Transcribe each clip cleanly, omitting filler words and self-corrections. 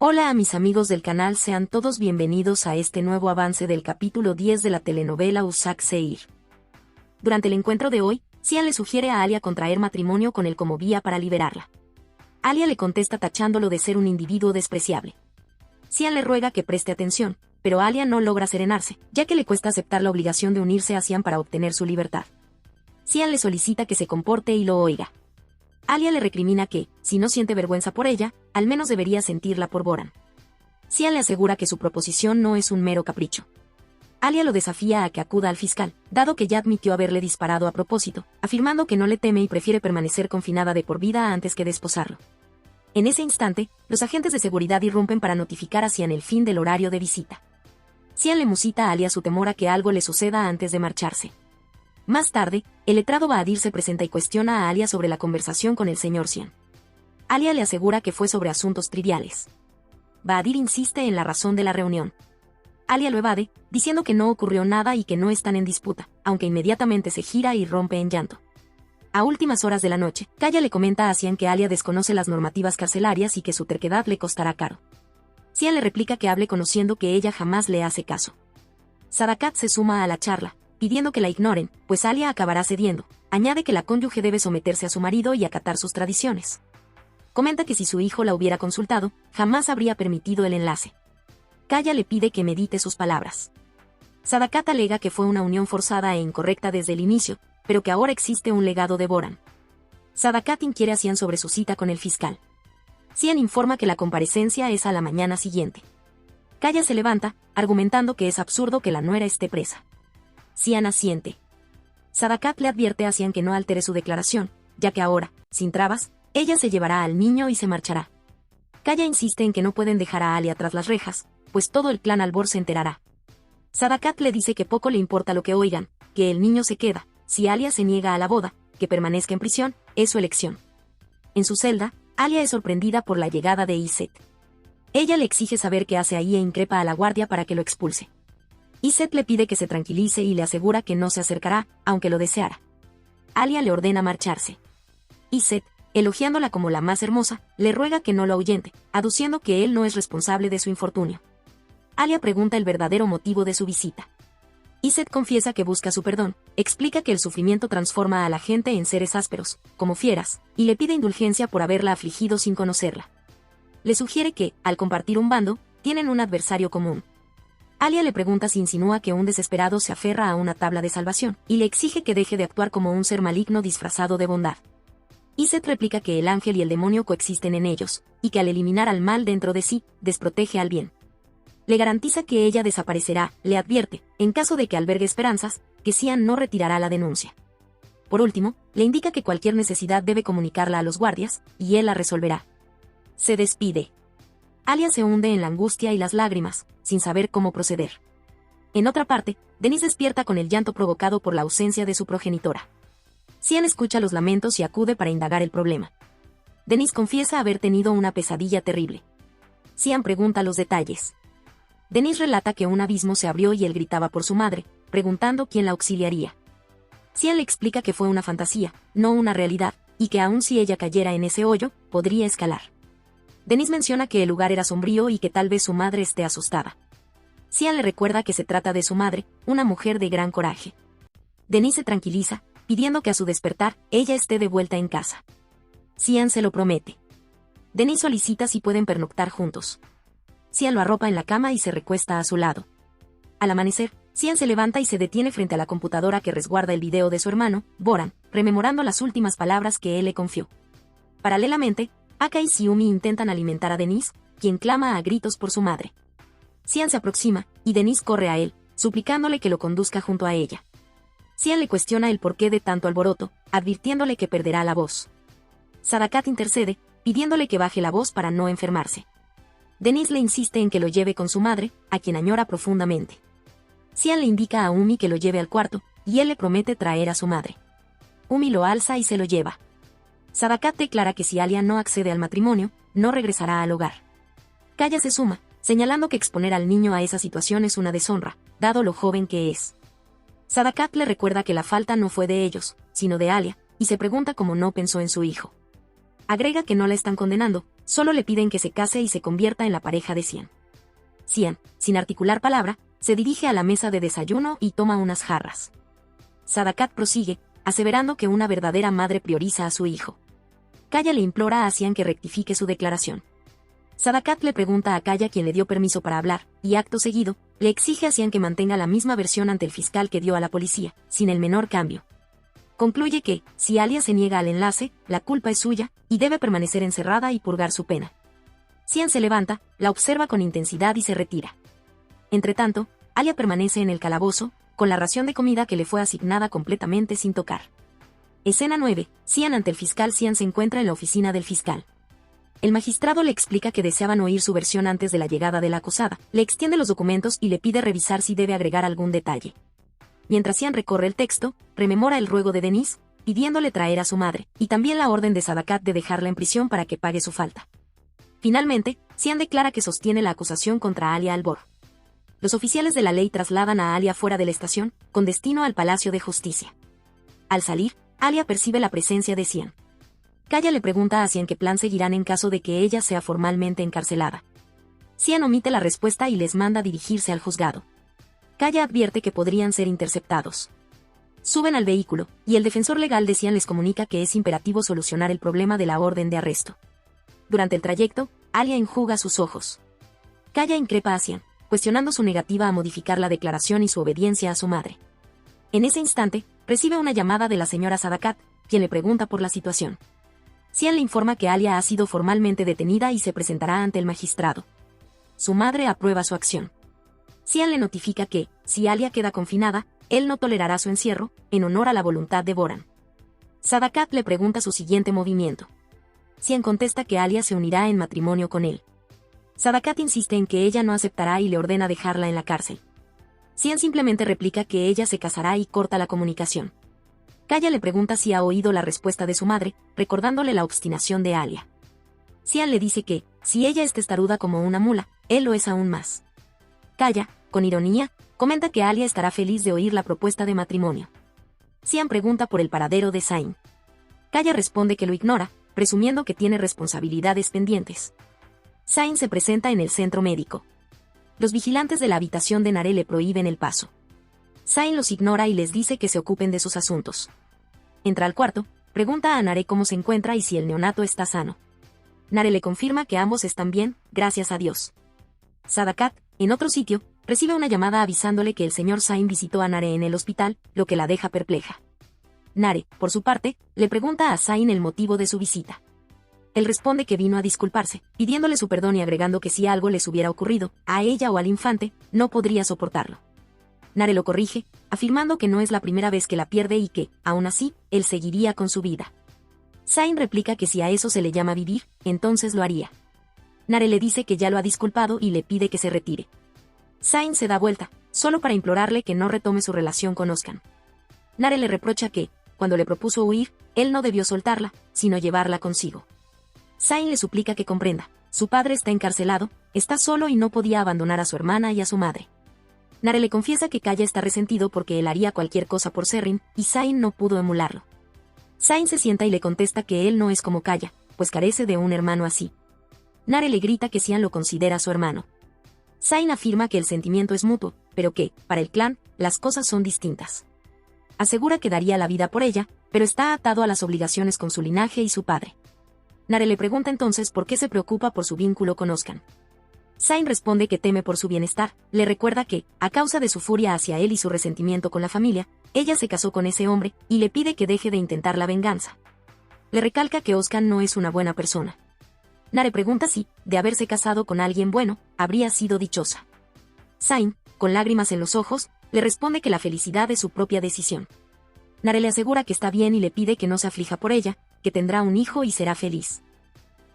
Hola a mis amigos del canal, sean todos bienvenidos a este nuevo avance del capítulo 10 de la telenovela Usak Seir. Durante el encuentro de hoy, Xian le sugiere a Alia contraer matrimonio con él como vía para liberarla. Alia le contesta tachándolo de ser un individuo despreciable. Xian le ruega que preste atención, pero Alia no logra serenarse, ya que le cuesta aceptar la obligación de unirse a Xian para obtener su libertad. Xian le solicita que se comporte y lo oiga. Alia le recrimina que, si no siente vergüenza por ella, al menos debería sentirla por Boran. Xian le asegura que su proposición no es un mero capricho. Alia lo desafía a que acuda al fiscal, dado que ya admitió haberle disparado a propósito, afirmando que no le teme y prefiere permanecer confinada de por vida antes que desposarlo. En ese instante, los agentes de seguridad irrumpen para notificar a Xian el fin del horario de visita. Xian le musita a Alia su temor a que algo le suceda antes de marcharse. Más tarde, el letrado Bahadir se presenta y cuestiona a Alia sobre la conversación con el señor Xian. Alia le asegura que fue sobre asuntos triviales. Bahadir insiste en la razón de la reunión. Alia lo evade, diciendo que no ocurrió nada y que no están en disputa, aunque inmediatamente se gira y rompe en llanto. A últimas horas de la noche, Kaya le comenta a Xian que Alia desconoce las normativas carcelarias y que su terquedad le costará caro. Xian le replica que hable conociendo que ella jamás le hace caso. Sadakat se suma a la charla, pidiendo que la ignoren, pues Alia acabará cediendo. Añade que la cónyuge debe someterse a su marido y acatar sus tradiciones. Comenta que si su hijo la hubiera consultado, jamás habría permitido el enlace. Kaya le pide que medite sus palabras. Sadakat alega que fue una unión forzada e incorrecta desde el inicio, pero que ahora existe un legado de Boran. Sadakat inquiere a Xian sobre su cita con el fiscal. Xian informa que la comparecencia es a la mañana siguiente. Kaya se levanta, argumentando que es absurdo que la nuera esté presa. Xian asiente. Sadakat le advierte a Xian que no altere su declaración, ya que ahora, sin trabas, ella se llevará al niño y se marchará. Kaya insiste en que no pueden dejar a Alia tras las rejas, pues todo el clan Albor se enterará. Sadakat le dice que poco le importa lo que oigan, que el niño se queda, si Alia se niega a la boda, que permanezca en prisión, es su elección. En su celda, Alia es sorprendida por la llegada de Iset. Ella le exige saber qué hace ahí e increpa a la guardia para que lo expulse. Iset le pide que se tranquilice y le asegura que no se acercará, aunque lo deseara. Alia le ordena marcharse. Iset, elogiándola como la más hermosa, le ruega que no lo ahuyente, aduciendo que él no es responsable de su infortunio. Alia pregunta el verdadero motivo de su visita. Iset confiesa que busca su perdón, explica que el sufrimiento transforma a la gente en seres ásperos, como fieras, y le pide indulgencia por haberla afligido sin conocerla. Le sugiere que, al compartir un bando, tienen un adversario común. Alia le pregunta si insinúa que un desesperado se aferra a una tabla de salvación, y le exige que deje de actuar como un ser maligno disfrazado de bondad. Iset replica que el ángel y el demonio coexisten en ellos, y que al eliminar al mal dentro de sí, desprotege al bien. Le garantiza que ella desaparecerá, le advierte, en caso de que albergue esperanzas, que Xian no retirará la denuncia. Por último, le indica que cualquier necesidad debe comunicarla a los guardias, y él la resolverá. Se despide. Alia se hunde en la angustia y las lágrimas, sin saber cómo proceder. En otra parte, Denise despierta con el llanto provocado por la ausencia de su progenitora. Xian escucha los lamentos y acude para indagar el problema. Denise confiesa haber tenido una pesadilla terrible. Xian pregunta los detalles. Denise relata que un abismo se abrió y él gritaba por su madre, preguntando quién la auxiliaría. Xian le explica que fue una fantasía, no una realidad, y que aun si ella cayera en ese hoyo, podría escalar. Denise menciona que el lugar era sombrío y que tal vez su madre esté asustada. Xian le recuerda que se trata de su madre, una mujer de gran coraje. Denise se tranquiliza, pidiendo que a su despertar, ella esté de vuelta en casa. Xian se lo promete. Denise solicita si pueden pernoctar juntos. Xian lo arropa en la cama y se recuesta a su lado. Al amanecer, Xian se levanta y se detiene frente a la computadora que resguarda el video de su hermano, Boran, rememorando las últimas palabras que él le confió. Paralelamente, Aka y Xiumi intentan alimentar a Denise, quien clama a gritos por su madre. Xian se aproxima, y Denise corre a él, suplicándole que lo conduzca junto a ella. Xian le cuestiona el porqué de tanto alboroto, advirtiéndole que perderá la voz. Sadakat intercede, pidiéndole que baje la voz para no enfermarse. Denise le insiste en que lo lleve con su madre, a quien añora profundamente. Xian le indica a Umi que lo lleve al cuarto, y él le promete traer a su madre. Umi lo alza y se lo lleva. Sadakat declara que si Alia no accede al matrimonio, no regresará al hogar. Kaya se suma, señalando que exponer al niño a esa situación es una deshonra, dado lo joven que es. Sadakat le recuerda que la falta no fue de ellos, sino de Alia, y se pregunta cómo no pensó en su hijo. Agrega que no la están condenando, Solo le piden que se case y se convierta en la pareja de Cian. Cian, sin articular palabra, se dirige a la mesa de desayuno y toma unas jarras. Sadakat prosigue, aseverando que una verdadera madre prioriza a su hijo. Kaya le implora a Cian que rectifique su declaración. Sadakat le pregunta a Kaya quién le dio permiso para hablar, y acto seguido, le exige a Cian que mantenga la misma versión ante el fiscal que dio a la policía, sin el menor cambio. Concluye que, si Alia se niega al enlace, la culpa es suya, y debe permanecer encerrada y purgar su pena. Cian se levanta, la observa con intensidad y se retira. Entretanto, Alia permanece en el calabozo, con la ración de comida que le fue asignada completamente sin tocar. Escena 9. Cian ante el fiscal. Cian se encuentra en la oficina del fiscal. El magistrado le explica que deseaban oír su versión antes de la llegada de la acusada, le extiende los documentos y le pide revisar si debe agregar algún detalle. Mientras Cian recorre el texto, rememora el ruego de Denise, pidiéndole traer a su madre, y también la orden de Sadakat de dejarla en prisión para que pague su falta. Finalmente, Cian declara que sostiene la acusación contra Alia Albor. Los oficiales de la ley trasladan a Alia fuera de la estación, con destino al Palacio de Justicia. Al salir, Alia percibe la presencia de Cian. Kaya le pregunta a Cian qué plan seguirán en caso de que ella sea formalmente encarcelada. Cian omite la respuesta y les manda dirigirse al juzgado. Kaya advierte que podrían ser interceptados. Suben al vehículo, y el defensor legal de Cian les comunica que es imperativo solucionar el problema de la orden de arresto. Durante el trayecto, Alia enjuga sus ojos. Kaya increpa a Cian, cuestionando su negativa a modificar la declaración y su obediencia a su madre. En ese instante, recibe una llamada de la señora Sadakat, quien le pregunta por la situación. Cian le informa que Alia ha sido formalmente detenida y se presentará ante el magistrado. Su madre aprueba su acción. Cian le notifica que, si Alia queda confinada, él no tolerará su encierro, en honor a la voluntad de Boran. Sadakat le pregunta su siguiente movimiento. Cian contesta que Alia se unirá en matrimonio con él. Sadakat insiste en que ella no aceptará y le ordena dejarla en la cárcel. Cian simplemente replica que ella se casará y corta la comunicación. Kaya le pregunta si ha oído la respuesta de su madre, recordándole la obstinación de Alia. Cian le dice que, si ella es testaruda como una mula, él lo es aún más. Kaya, con ironía, comenta que Alia estará feliz de oír la propuesta de matrimonio. Cian pregunta por el paradero de Zain. Kaya responde que lo ignora, presumiendo que tiene responsabilidades pendientes. Zain se presenta en el centro médico. Los vigilantes de la habitación de Nare le prohíben el paso. Zain los ignora y les dice que se ocupen de sus asuntos. Entra al cuarto, pregunta a Nare cómo se encuentra y si el neonato está sano. Nare le confirma que ambos están bien, gracias a Dios. Sadakat, en otro sitio, recibe una llamada avisándole que el señor Zain visitó a Nare en el hospital, lo que la deja perpleja. Nare, por su parte, le pregunta a Zain el motivo de su visita. Él responde que vino a disculparse, pidiéndole su perdón y agregando que si algo les hubiera ocurrido, a ella o al infante, no podría soportarlo. Nare lo corrige, afirmando que no es la primera vez que la pierde y que, aún así, él seguiría con su vida. Zain replica que si a eso se le llama vivir, entonces lo haría. Nare le dice que ya lo ha disculpado y le pide que se retire. Zain se da vuelta, solo para implorarle que no retome su relación con Oskan. Nare le reprocha que, cuando le propuso huir, él no debió soltarla, sino llevarla consigo. Zain le suplica que comprenda, su padre está encarcelado, está solo y no podía abandonar a su hermana y a su madre. Nare le confiesa que Kaya está resentido porque él haría cualquier cosa por Serrin, y Zain no pudo emularlo. Zain se sienta y le contesta que él no es como Kaya, pues carece de un hermano así. Nare le grita que Cian lo considera su hermano. Zain afirma que el sentimiento es mutuo, pero que, para el clan, las cosas son distintas. Asegura que daría la vida por ella, pero está atado a las obligaciones con su linaje y su padre. Nare le pregunta entonces por qué se preocupa por su vínculo con Oskan. Zain responde que teme por su bienestar, le recuerda que, a causa de su furia hacia él y su resentimiento con la familia, ella se casó con ese hombre, y le pide que deje de intentar la venganza. Le recalca que Oskan no es una buena persona. Nare pregunta si, de haberse casado con alguien bueno, habría sido dichosa. Zain, con lágrimas en los ojos, le responde que la felicidad es su propia decisión. Nare le asegura que está bien y le pide que no se aflija por ella, que tendrá un hijo y será feliz.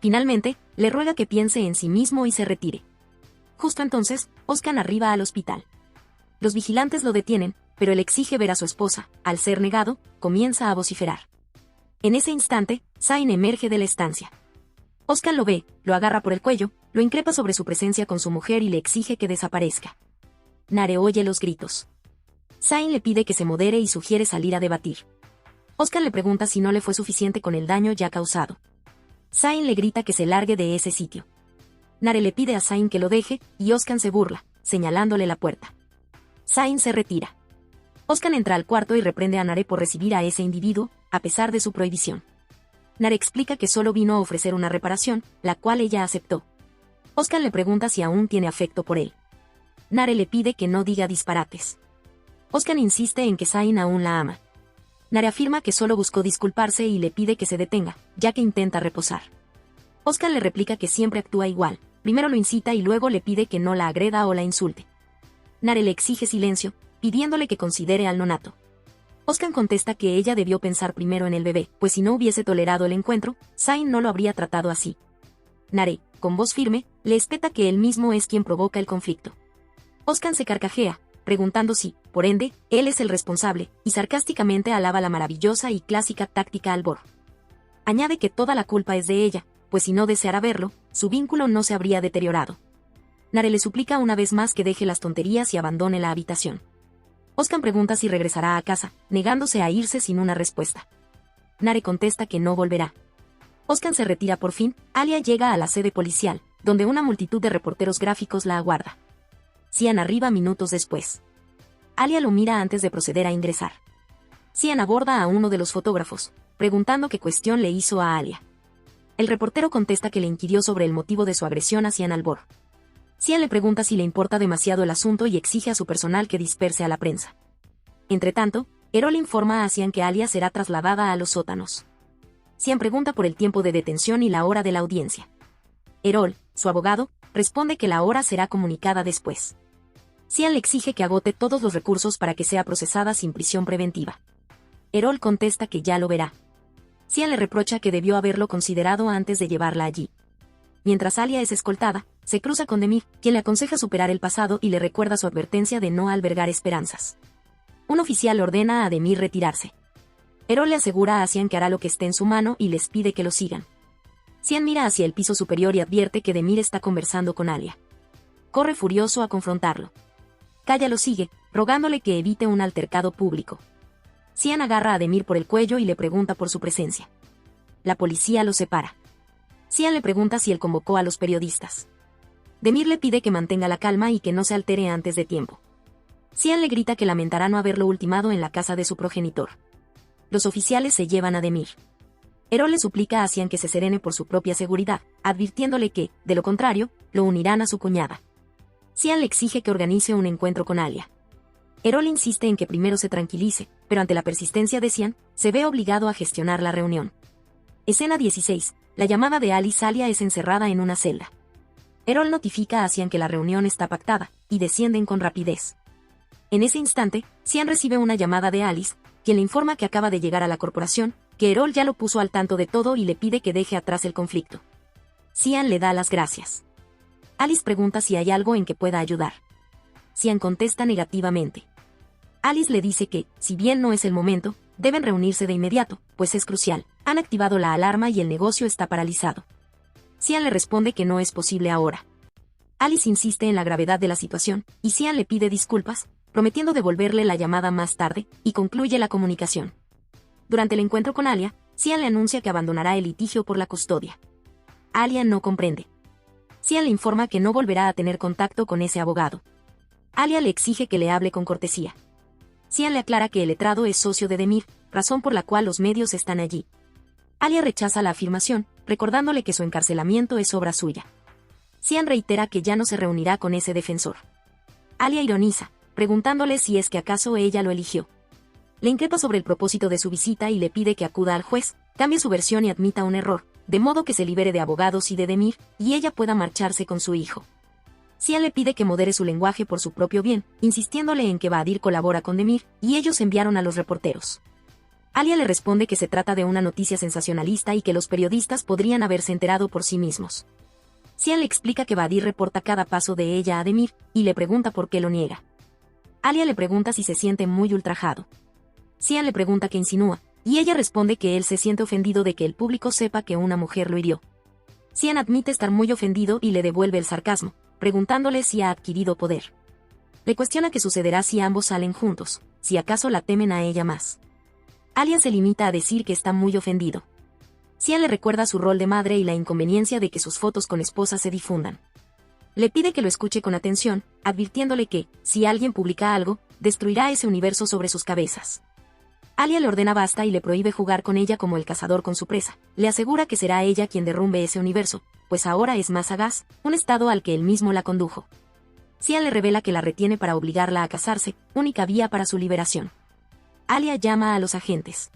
Finalmente, le ruega que piense en sí mismo y se retire. Justo entonces, Oskan arriba al hospital. Los vigilantes lo detienen, pero él exige ver a su esposa. Al ser negado, comienza a vociferar. En ese instante, Zain emerge de la estancia. Oskan lo ve, lo agarra por el cuello, lo increpa sobre su presencia con su mujer y le exige que desaparezca. Nare oye los gritos. Zain le pide que se modere y sugiere salir a debatir. Oskan le pregunta si no le fue suficiente con el daño ya causado. Zayn le grita que se largue de ese sitio. Nare le pide a Zayn que lo deje, y Ozcan se burla, señalándole la puerta. Zayn se retira. Ozcan entra al cuarto y reprende a Nare por recibir a ese individuo, a pesar de su prohibición. Nare explica que solo vino a ofrecer una reparación, la cual ella aceptó. Ozcan le pregunta si aún tiene afecto por él. Nare le pide que no diga disparates. Ozcan insiste en que Zayn aún la ama. Nare afirma que solo buscó disculparse y le pide que se detenga, ya que intenta reposar. Ozcan le replica que siempre actúa igual, primero lo incita y luego le pide que no la agreda o la insulte. Nare le exige silencio, pidiéndole que considere al nonato. Ozcan contesta que ella debió pensar primero en el bebé, pues si no hubiese tolerado el encuentro, Zayn no lo habría tratado así. Nare, con voz firme, le espeta que él mismo es quien provoca el conflicto. Ozcan se carcajea, preguntando si, por ende, él es el responsable, y sarcásticamente alaba la maravillosa y clásica táctica Albor. Añade que toda la culpa es de ella, pues si no deseara verlo, su vínculo no se habría deteriorado. Nare le suplica una vez más que deje las tonterías y abandone la habitación. Ozcan pregunta si regresará a casa, negándose a irse sin una respuesta. Nare contesta que no volverá. Ozcan se retira por fin. Alia llega a la sede policial, donde una multitud de reporteros gráficos la aguarda. Cian arriba minutos después. Alia lo mira antes de proceder a ingresar. Cian aborda a uno de los fotógrafos, preguntando qué cuestión le hizo a Alia. El reportero contesta que le inquirió sobre el motivo de su agresión a Cian Albor. Cian le pregunta si le importa demasiado el asunto y exige a su personal que disperse a la prensa. Entretanto, Erol informa a Cian que Alia será trasladada a los sótanos. Cian pregunta por el tiempo de detención y la hora de la audiencia. Erol, su abogado, responde que la hora será comunicada después. Cian le exige que agote todos los recursos para que sea procesada sin prisión preventiva. Erol contesta que ya lo verá. Cian le reprocha que debió haberlo considerado antes de llevarla allí. Mientras Alia es escoltada, se cruza con Demir, quien le aconseja superar el pasado y le recuerda su advertencia de no albergar esperanzas. Un oficial ordena a Demir retirarse. Erol le asegura a Cian que hará lo que esté en su mano y les pide que lo sigan. Cian mira hacia el piso superior y advierte que Demir está conversando con Alia. Corre furioso a confrontarlo. Kaya lo sigue, rogándole que evite un altercado público. Cian agarra a Demir por el cuello y le pregunta por su presencia. La policía lo separa. Cian le pregunta si él convocó a los periodistas. Demir le pide que mantenga la calma y que no se altere antes de tiempo. Cian le grita que lamentará no haberlo ultimado en la casa de su progenitor. Los oficiales se llevan a Demir. Erol le suplica a Cian que se serene por su propia seguridad, advirtiéndole que, de lo contrario, lo unirán a su cuñada. Cian le exige que organice un encuentro con Alia. Erol insiste en que primero se tranquilice, pero ante la persistencia de Cian, se ve obligado a gestionar la reunión. Escena 16. La llamada de Alice. Alia es encerrada en una celda. Erol notifica a Cian que la reunión está pactada, y descienden con rapidez. En ese instante, Cian recibe una llamada de Alice, quien le informa que acaba de llegar a la corporación, que Erol ya lo puso al tanto de todo y le pide que deje atrás el conflicto. Cian le da las gracias. Alice pregunta si hay algo en que pueda ayudar. Cian contesta negativamente. Alice le dice que, si bien no es el momento, deben reunirse de inmediato, pues es crucial. Han activado la alarma y el negocio está paralizado. Cian le responde que no es posible ahora. Alice insiste en la gravedad de la situación, y Cian le pide disculpas, prometiendo devolverle la llamada más tarde, y concluye la comunicación. Durante el encuentro con Alia, Cian le anuncia que abandonará el litigio por la custodia. Alia no comprende. Cian le informa que no volverá a tener contacto con ese abogado. Alia le exige que le hable con cortesía. Cian le aclara que el letrado es socio de Demir, razón por la cual los medios están allí. Alia rechaza la afirmación, recordándole que su encarcelamiento es obra suya. Cian reitera que ya no se reunirá con ese defensor. Alia ironiza, preguntándole si es que acaso ella lo eligió. Le increpa sobre el propósito de su visita y le pide que acuda al juez, cambie su versión y admita un error, de modo que se libere de abogados y de Demir, y ella pueda marcharse con su hijo. Cian le pide que modere su lenguaje por su propio bien, insistiéndole en que Bahadir colabora con Demir, y ellos enviaron a los reporteros. Alia le responde que se trata de una noticia sensacionalista y que los periodistas podrían haberse enterado por sí mismos. Cian le explica que Bahadir reporta cada paso de ella a Demir, y le pregunta por qué lo niega. Alia le pregunta si se siente muy ultrajado. Cian le pregunta qué insinúa, y ella responde que él se siente ofendido de que el público sepa que una mujer lo hirió. Cian admite estar muy ofendido y le devuelve el sarcasmo, preguntándole si ha adquirido poder. Le cuestiona qué sucederá si ambos salen juntos, si acaso la temen a ella más. Alia se limita a decir que está muy ofendido. Cian le recuerda su rol de madre y la inconveniencia de que sus fotos con esposa se difundan. Le pide que lo escuche con atención, advirtiéndole que, si alguien publica algo, destruirá ese universo sobre sus cabezas. Alia le ordena basta y le prohíbe jugar con ella como el cazador con su presa. Le asegura que será ella quien derrumbe ese universo, pues ahora es más sagaz, un estado al que él mismo la condujo. Cian le revela que la retiene para obligarla a casarse, única vía para su liberación. Alia llama a los agentes.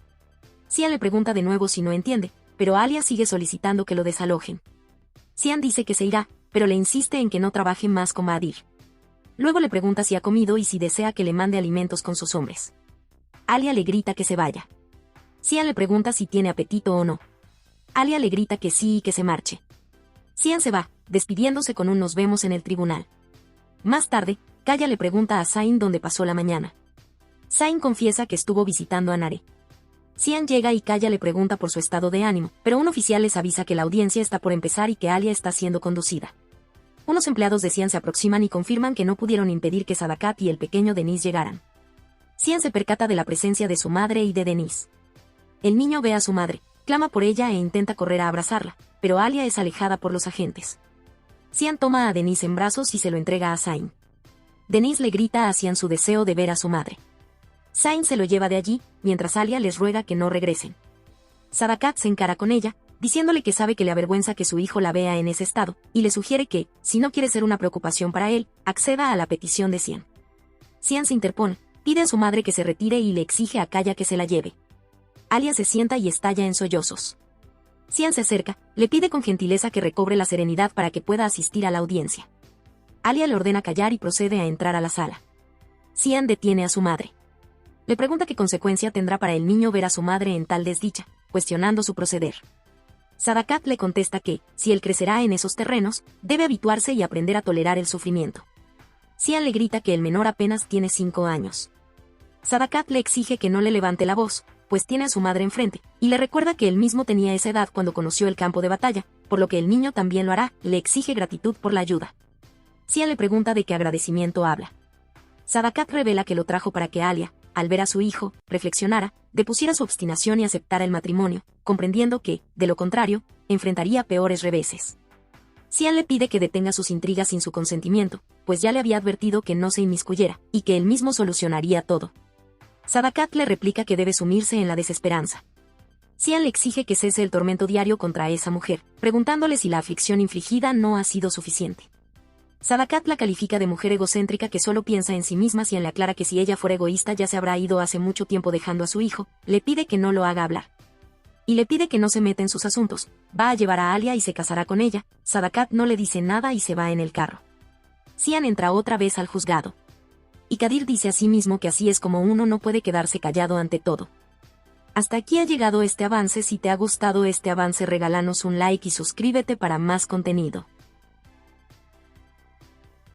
Cian le pregunta de nuevo si no entiende, pero Alia sigue solicitando que lo desalojen. Cian dice que se irá, pero le insiste en que no trabaje más con Badir. Luego le pregunta si ha comido y si desea que le mande alimentos con sus hombres. Alia le grita que se vaya. Cian le pregunta si tiene apetito o no. Alia le grita que sí y que se marche. Cian se va, despidiéndose con un nos vemos en el tribunal. Más tarde, Kaya le pregunta a Zain dónde pasó la mañana. Zain confiesa que estuvo visitando a Nare. Cian llega y Kaya le pregunta por su estado de ánimo, pero un oficial les avisa que la audiencia está por empezar y que Alia está siendo conducida. Unos empleados de Cian se aproximan y confirman que no pudieron impedir que Sadakat y el pequeño Denis llegaran. Cian se percata de la presencia de su madre y de Denis. El niño ve a su madre, clama por ella e intenta correr a abrazarla, pero Alia es alejada por los agentes. Cian toma a Denis en brazos y se lo entrega a Zain. Denis le grita a Cian su deseo de ver a su madre. Zain se lo lleva de allí, mientras Alia les ruega que no regresen. Sadakat se encara con ella, diciéndole que sabe que le avergüenza que su hijo la vea en ese estado, y le sugiere que, si no quiere ser una preocupación para él, acceda a la petición de Cian. Cian se interpone, pide a su madre que se retire y le exige a Kaya que se la lleve. Alia se sienta y estalla en sollozos. Cian se acerca, le pide con gentileza que recobre la serenidad para que pueda asistir a la audiencia. Alia le ordena callar y procede a entrar a la sala. Cian detiene a su madre. Le pregunta qué consecuencia tendrá para el niño ver a su madre en tal desdicha, cuestionando su proceder. Sadakat le contesta que, si él crecerá en esos terrenos, debe habituarse y aprender a tolerar el sufrimiento. Cian le grita que el menor apenas tiene 5 años. Sadakat le exige que no le levante la voz, pues tiene a su madre enfrente, y le recuerda que él mismo tenía esa edad cuando conoció el campo de batalla, por lo que el niño también lo hará, le exige gratitud por la ayuda. Cian le pregunta de qué agradecimiento habla. Sadakat revela que lo trajo para que Alia, al ver a su hijo, reflexionara, depusiera su obstinación y aceptara el matrimonio, comprendiendo que, de lo contrario, enfrentaría peores reveses. Cian le pide que detenga sus intrigas sin su consentimiento, pues ya le había advertido que no se inmiscuyera, y que él mismo solucionaría todo. Sadakat le replica que debe sumirse en la desesperanza. Cian le exige que cese el tormento diario contra esa mujer, preguntándole si la aflicción infligida no ha sido suficiente. Sadakat la califica de mujer egocéntrica que solo piensa en sí misma. Cian le aclara que si ella fuera egoísta ya se habrá ido hace mucho tiempo dejando a su hijo, le pide que no lo haga hablar. Y le pide que no se meta en sus asuntos, va a llevar a Alia y se casará con ella. Sadakat no le dice nada y se va en el carro. Cian entra otra vez al juzgado. Y Kadir dice a sí mismo que así es como uno no puede quedarse callado ante todo. Hasta aquí ha llegado este avance. Si te ha gustado este avance, regálanos un like y suscríbete para más contenido.